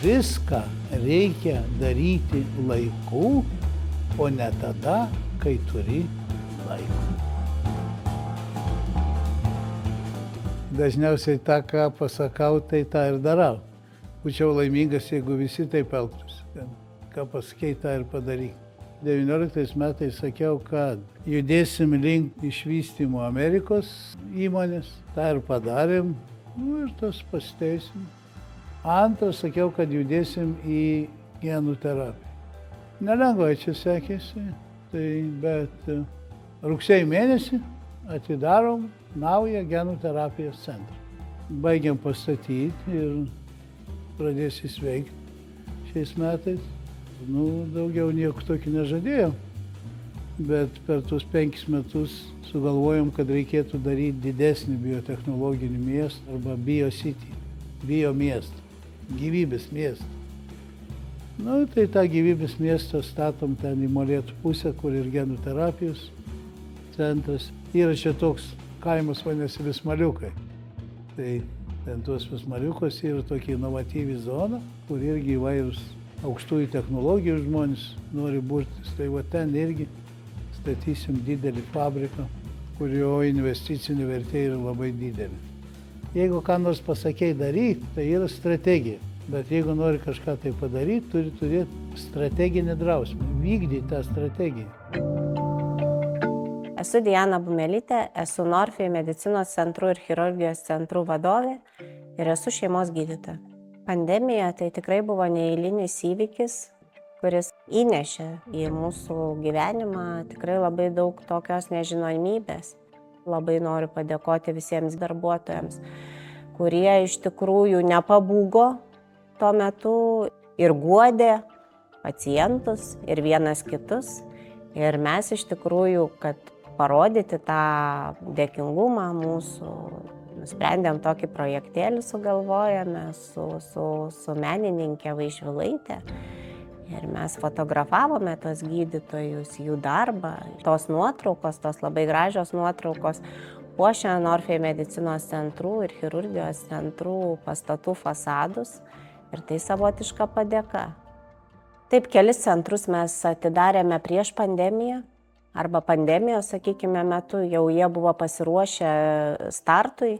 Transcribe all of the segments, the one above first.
viską reikia daryti laiku, o ne tada, kai turi laiko. Dažniausiai tą, ką pasakau, tai tą ir darau. Būčiau laimingas, jeigu visi taip elgtųsi. Ką pasakei, tą ir padaryk. 19 metais sakiau, kad judėsim link išvystymo Amerikos įmonės. Tā ir padarėm. Ir tas pasiteisim. Antras, sakiau, kad judėsim į genų terapiją. Nelengvai čia sekėsi, bet rugsėjo mėnesį atidarom naują genų terapijos centrą. Baigiam pastatyti ir pradės jis veikti šiais metais. Daugiau nieko tokio nežadėjom, bet per tuos 5 metus sugalvojom, kad reikėtų daryti didesnį biotechnologinį miestą arba biocity, biomiestą, gyvybės miestą. Tai tą gyvybės miestą statom ten į Molėtų pusę, kur ir genų terapijos centras. Yra čia toks kaimas vadinasi Vismaliukai. Tai ten tuos Vismaliukos yra tokia inovatyvi zona, kur irgi įvairūs aukštųjų technologijų žmonės nori burtis. Tai va ten irgi statysim didelį fabriką, kurio investicinė vertė yra labai didelė. Jeigu ką nors pasakei daryti, tai yra strategija. Bet jeigu nori kažką tai padaryti, turi turėti strateginę drausmę, vykdyti tą strategiją. Esu Diana Bumelytė, esu Norfėj medicinos centrų ir chirurgijos centrų vadovė ir esu šeimos gydytoja. Pandemija tai tikrai buvo neeilinis įvykis, kuris įnešė į mūsų gyvenimą tikrai labai daug tokios nežinomybės. Labai noriu padėkoti visiems darbuotojams, kurie iš tikrųjų nepabūgo tuo metu ir guodė pacientus ir vienas kitus. Ir mes iš tikrųjų, kad parodyti tą dėkingumą mūsų, nusprendėm tokį projektėlį sugalvojame su menininkė Vaišvilaitė. Ir mes fotografavome tos gydytojus, jų darbą. Tos nuotraukos, tos labai gražios nuotraukos puošia Norfėj medicinos centrų ir chirurgijos centrų pastatų fasadus. Ir tai savotiška padėka. Taip, kelis centrus mes atidarėme prieš pandemiją. Arba pandemijos, sakykime, metu jau jie buvo pasiruošę startui,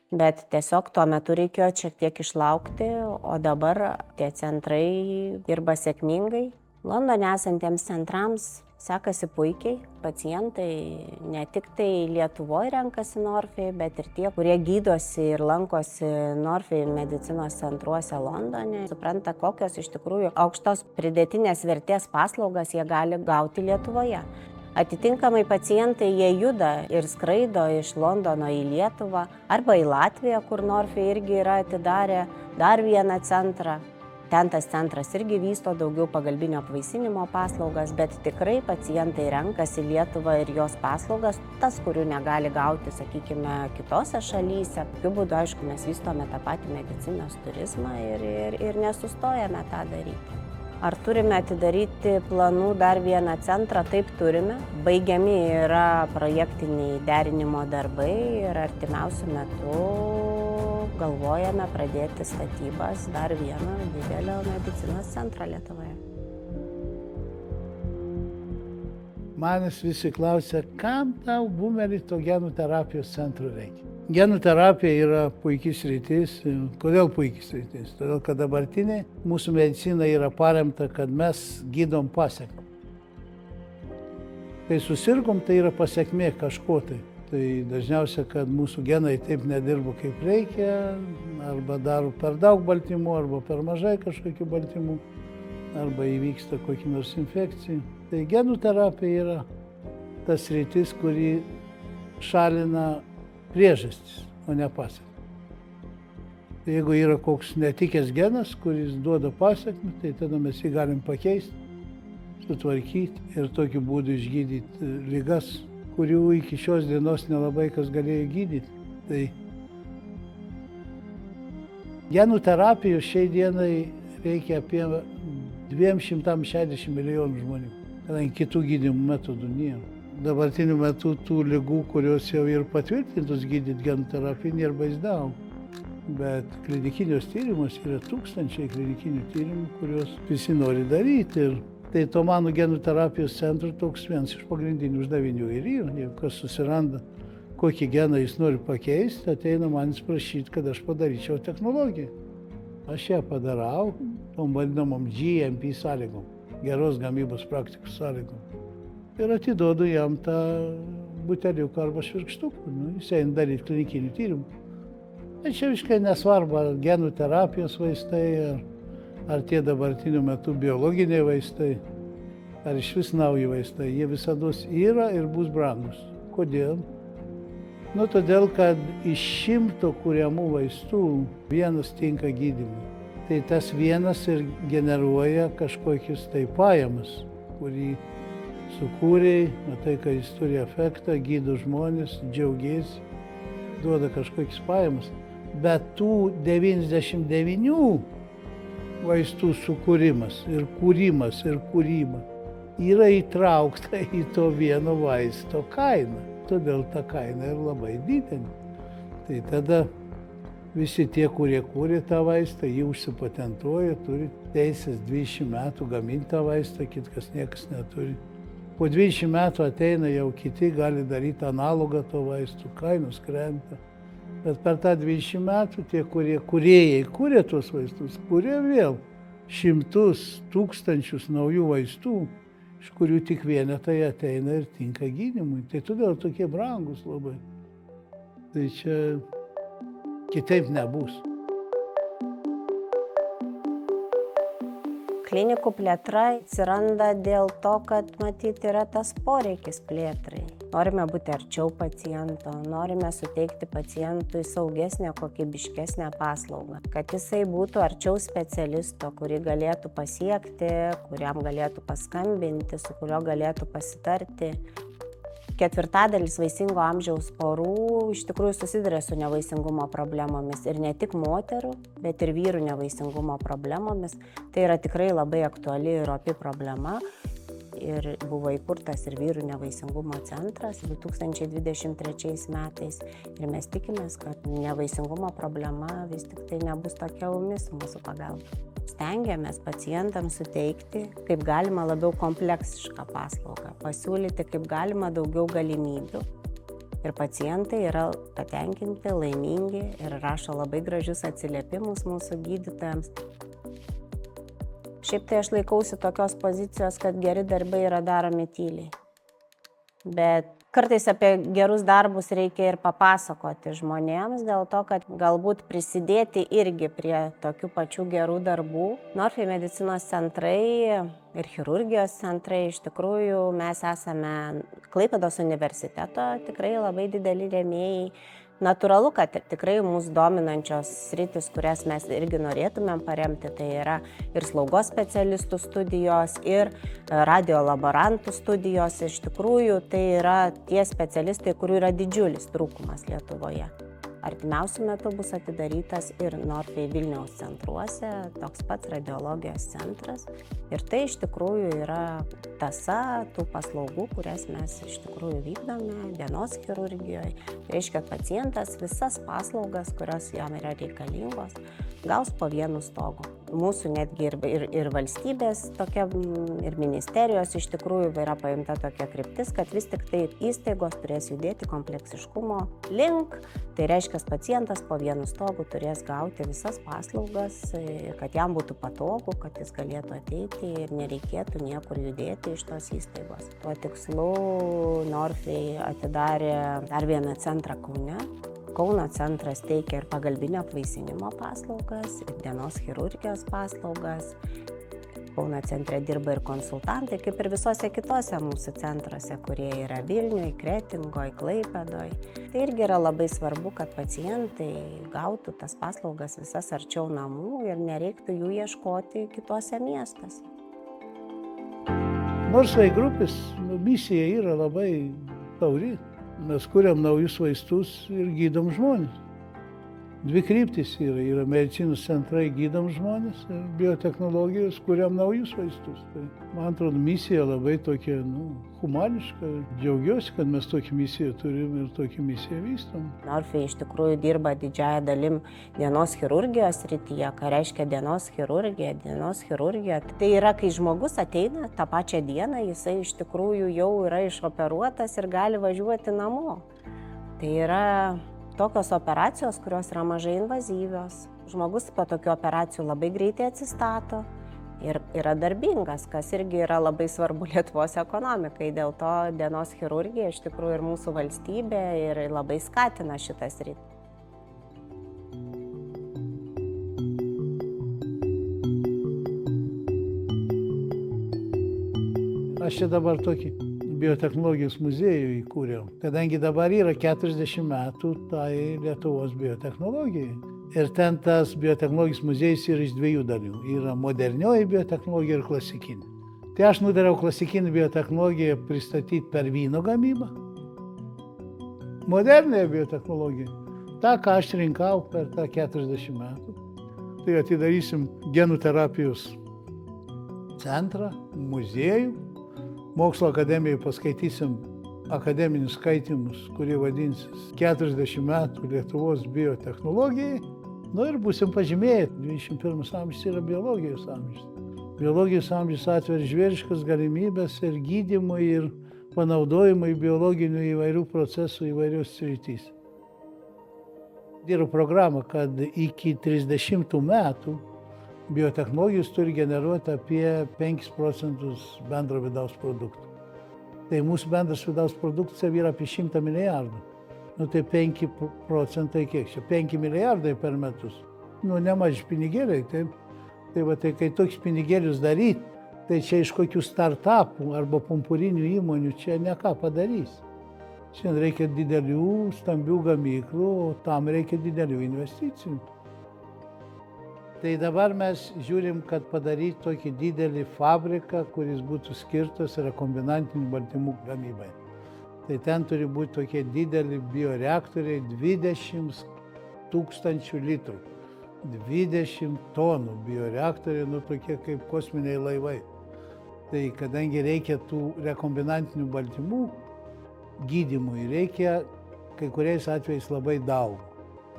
bet tiesiog tuo metu reikėjo šiek tiek išlaukti, o dabar tie centrai dirba sėkmingai. Londone esantiems centrams sekasi puikiai. Pacientai ne tik tai Lietuvoje renkasi Norfėj, bet ir tie, kurie gydosi ir lankosi Norfėj medicinos centruose Londone, supranta, kokios iš tikrųjų aukštos pridėtinės vertės paslaugas jie gali gauti Lietuvoje. Atitinkamai pacientai jie juda ir skraido iš Londono į Lietuvą arba į Latviją, kur Norfėj irgi yra atidarę dar vieną centrą. Ten tas centras irgi vysto daugiau pagalbinio apvaisinimo paslaugas, bet tikrai pacientai renkasi Lietuvą ir jos paslaugas, tas, kurių negali gauti, sakykime, kitose šalyse. Tokiu būdu, aišku, mes vystome tą patį medicinos turizmą ir nesustojame tą daryti. Ar turime atidaryti planų dar vieną centrą? Taip, turime. Baigiami yra projektiniai derinimo darbai ir artimiausiu metu galvojame pradėti statybas dar vieno didelio medicinos centro Lietuvoje. Manęs visi klausia, kam tau Bumely to genų terapijos centro reikia? Genų terapija yra puikiai sritis. Kodėl puikiai sritis? Todėl, kad dabartinė mūsų medicina yra paremta, kad mes gydom pasekmę. Kai susirgom, tai yra pasekmė kažko tai. Tai dažniausiai, kad mūsų genai taip nedirba kaip reikia, arba daro per daug baltymų, arba per mažai kažkokių baltymų, arba įvyksta kokia nors infekcija. Tai genų terapija yra tas sritis, kuri šalina priežastis, o ne pasekmę. Jeigu yra koks netikęs genas, kuris duoda pasekmę, tai tada mes jį galim pakeisti, sutvarkyti ir tokiu būdu išgydyti ligas, kurių iki šios dienos nelabai kas galėjo gydyti. Tai genų terapijos šiai dienai reikia apie 260 milijonų žmonių, kadangi kitų gydymo metodų nėra. Dabartiniu metu tų ligų, kurios jau ir patvirtintos gydyti genų terapiją, nėra daug. Bet klinikinius tyrimus yra tūkstančiai klinikinių tyrimų, kuriuos visi nori daryti. Ir tai to mano genų terapijos centro toks vienas iš pagrindinių uždavinių ir yra. Jeigu kas susiranda, kokį geną jis nori pakeisti, ateina manis prašyti, kad aš padaryčiau technologiją. Aš ją padarau tom vadinamom GMP sąlygom, geros gamybos praktikos sąlygom. Ir atiduodu jam tą buteliuką arba švirkštuką. Jis eina daryti klinikinių tyrimų. Tai čia visiškai nesvarbu, ar genų terapijos vaistai, ar tie dabartiniu metu biologiniai vaistai, ar iš vis nauji vaistai. Jie visados yra ir bus brangus. Kodėl? Todėl, kad iš 100 kuriamų vaistų vienas tinka gydymui. Tai tas vienas ir generuoja kažkokius tai pajamas, kurį sukūrė, matai, kad jis turi efektą, gydo žmonės, džiaugiasi, duoda kažkokius pajamas. Bet tų 99 vaistų sukūrimas ir kūrimas ir kūryba yra įtraukta į to vieno vaisto kainą. Todėl ta kaina yra labai didelė. Tai tada visi tie, kurie kūrė tą vaistą, jį užsipatentuoja, turi teisės 20 metų gaminti tą vaistą, kitkas niekas neturi. Po 20 metų ateina jau kiti, gali daryti analogą to vaistų, kainos krenta. Bet per tą 20 metų tie, kurie kūrėjai kūrė tuos vaistus, kūrė vėl 100 tūkstančius naujų vaistų, iš kurių tik vienetai ateina ir tinka gydymui. Tai todėl tokie brangus labai. Tai čia kitaip nebus. Klinikų plėtra atsiranda dėl to, kad matyt yra tas poreikis plėtrai. Norime būti arčiau paciento, norime suteikti pacientui saugesnę, kokybiškesnę paslaugą, kad jisai būtų arčiau specialisto, kurį galėtų pasiekti, kuriam galėtų paskambinti, su kuriuo galėtų pasitarti. 1/4 vaisingo amžiaus porų iš tikrųjų susiduria su nevaisingumo problemomis ir ne tik moterų, bet ir vyrų nevaisingumo problemomis. Tai yra tikrai labai aktuali ir opi problema. Ir buvo įkurtas ir vyrų nevaisingumo centras 2023 metais. Ir mes tikimės, kad nevaisingumo problema vis tik tai nebus tokia ūmi su mūsų pagalba. Stengiamės pacientams suteikti kaip galima labiau kompleksišką paslaugą, pasiūlyti kaip galima daugiau galimybių. Ir pacientai yra patenkinti, laimingi ir rašo labai gražius atsiliepimus mūsų gydytojams. Šiaip tai aš laikausi tokios pozicijos, kad geri darbai yra daromi tyliai. Bet kartais apie gerus darbus reikia ir papasakoti žmonėms, dėl to, kad galbūt prisidėti irgi prie tokių pačių gerų darbų. Norfai medicinos centrai ir chirurgijos centrai, iš tikrųjų mes esame Klaipėdos universiteto tikrai labai dideli rėmėjai. Natūralu, kad tikrai mūsų dominančios sritis, kurias mes irgi norėtumėm paremti, tai yra ir slaugos specialistų studijos, ir radiolaborantų studijos. Iš tikrųjų, tai yra tie specialistai, kurių yra didžiulis trūkumas Lietuvoje. Artimiausiu metu bus atidarytas ir Norfai Vilniaus centruose, toks pats radiologijos centras. Ir tai iš tikrųjų yra tąsa tų paslaugų, kurias mes iš tikrųjų vykdome dienos chirurgijoje. Reiškia, kad pacientas visas paslaugas, kurios jam yra reikalingos, gaus po vienu stogu. Mūsų netgi ir valstybės tokia, ir ministerijos iš tikrųjų yra paimta tokia kryptis, kad vis tik tai įstaigos turės judėti kompleksiškumo link. Tai reiškia, kad pacientas po vienu stogu turės gauti visas paslaugas, kad jam būtų patogu, kad jis galėtų ateiti ir nereikėtų niekur judėti iš tos įstaigos. Tuo tikslu Norfai atidarė dar vieną centrą Kaune. Kauno centras teikia ir pagalbinio apvaisinimo paslaugas, ir dienos chirurgijos paslaugas. Kauno centre dirba ir konsultantai, kaip ir visose kitose mūsų centruose, kurie yra Vilniuje, Kretingoje, Klaipėdoje. Tai irgi yra labai svarbu, kad pacientai gautų tas paslaugas visas arčiau namų ir nereiktų jų ieškoti kitose miestuose. Norfai grupės misija yra labai tauri. Mes kuriam naujus vaistus ir gydom žmonės. Dvi kryptys yra medicinos centrai gydom žmonės ir biotechnologijos kuriam naujus vaistus. Tai, man atrodo, misija labai tokia, humaniška. Džiaugiuosi, kad mes tokią misiją turim ir tokią misiją vystom. Norfai iš tikrųjų dirba didžiąją dalim dienos chirurgijos srityje. Ką reiškia dienos chirurgija? Dienos chirurgija tai yra, kai žmogus ateina tą pačią dieną, jisai iš tikrųjų jau yra išoperuotas ir gali važiuoti namo. Tai yra tokios operacijos, kurios yra mažai invazyvios. Žmogus po tokių operacijų labai greitai atsistato ir yra darbingas, kas irgi yra labai svarbu Lietuvos ekonomikai. Dėl to dienos chirurgija iš tikrųjų ir mūsų valstybė ir labai skatina šitą sritį. Aš čia dabar tokį biotechnologijos muziejų įkūriau, kadangi dabar yra 40 metų tai Lietuvos biotechnologijai. Ir ten tas biotechnologijos muziejus yra iš dviejų dalių. Yra modernioji biotechnologija ir klasikinė. Tai aš nudariau klasikinį biotechnologiją pristatyti per vyno gamybą. Modernioje biotechnologiją, tą, ką aš rinkau per tą 40 metų, tai atidarysim genų terapijos centrą, muziejų. Mokslo akademijoje paskaitysim akademinius skaitimus, kurie vadinsis 40 metų Lietuvos biotechnologijai. Ir būsim pažymėję, 21 amžius yra biologijos amžius. Biologijos amžius atveria žvėriškas galimybės ir gydymui, ir panaudojimui biologinių įvairių procesų įvairios sritys. Dirbu programą, kad iki 30 metų biotechnologijos turi generuoti apie 5% bendro vidaus produkto. Tai mūsų bendras vidaus produktas yra apie 100 milijardų. Tai 5% kiek čia? 5 milijardai per metus. Nemaži pinigėliai, taip. Tai kai tokius pinigėlius daryti, tai čia iš kokių startupų arba pumpurinių įmonių čia ne ką padarys. Šiandien reikia didelių, stambių gamyklų, o tam reikia didelių investicijų. Tai dabar mes žiūrim, kad padaryti tokį didelį fabriką, kuris būtų skirtas rekombinantinių baltymų gamybai. Tai ten turi būti tokie dideli bioreaktoriai, 20 000 litrų, 20 tonų bioreaktoriai, tokie kaip kosminiai laivai. Tai kadangi reikia tų rekombinantinių baltymų gydymui, reikia kai kuriais atvejais labai daug,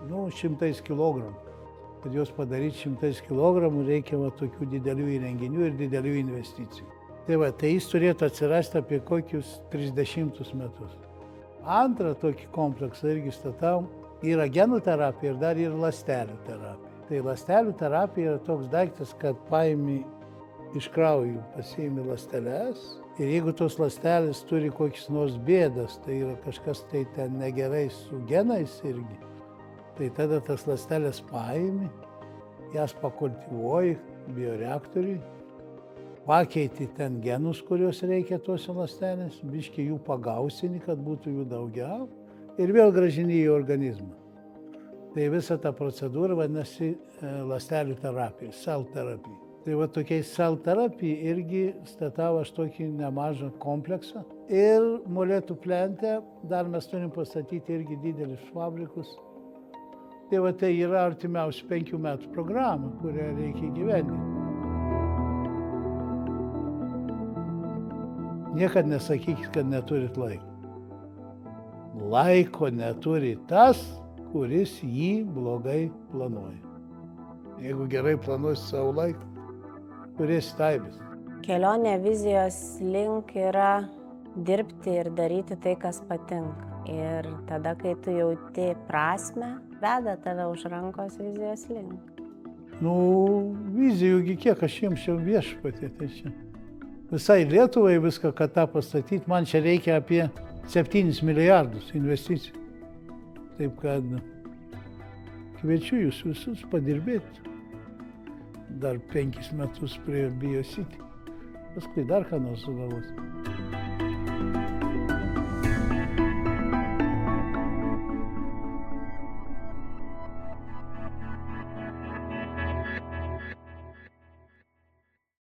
100 kilogramų. Kad juos padaryti 100 kilogramų, reikia tokių didelių įrenginių ir didelių investicijų. Tai jis turėtų atsirasti apie kokius 30 metus. Antrą tokį kompleksą irgi statau, yra genų terapija ir dar yra ląstelių terapija. Tai ląstelių terapija yra toks daiktas, kad paimi iš kraujų, pasiimi ląsteles ir jeigu tos ląstelės turi kokias nors bėdas, tai yra kažkas tai ten negerai su genais irgi, tai tada tas ląstelės paimi, jas pakultivuoji bioreaktoriui, pakeiti ten genus, kuriuos reikia tose ląstelės, biškį jų pagausini, kad būtų jų daugiau ir vėl grąžini į organizmą. Tai visa ta procedūra vadinasi ląstelių terapija, cell therapy. Tai tokiai cell therapy irgi statau aš tokį nemažą kompleksą. Ir Molėtų plente dar mes turim pastatyti irgi didelius fabrikus. Tai yra artimiausių 5 metų programa, kurią reikia įgyvendinti. Niekad nesakykit, kad neturit laiko. Laiko neturi tas, kuris jį blogai planuoja. Jeigu gerai planuosi savo laiką, turėsi taibės. Kelionė vizijos link yra dirbti ir daryti tai, kas patinka. Ir tada, kai tu jauti prasmę, veda tave už rankos vizijos link. Vizijųgi kiek aš jiems jau viešpatė, tai čia. Visai Lietuvai viską, kad tą pastatyti, man čia reikia apie 7 milijardus investicijų. Taip kad kviečiu jūs visus padirbėti. Dar 5 metus prie BioCity. Paskui dar ką nors sugalvos.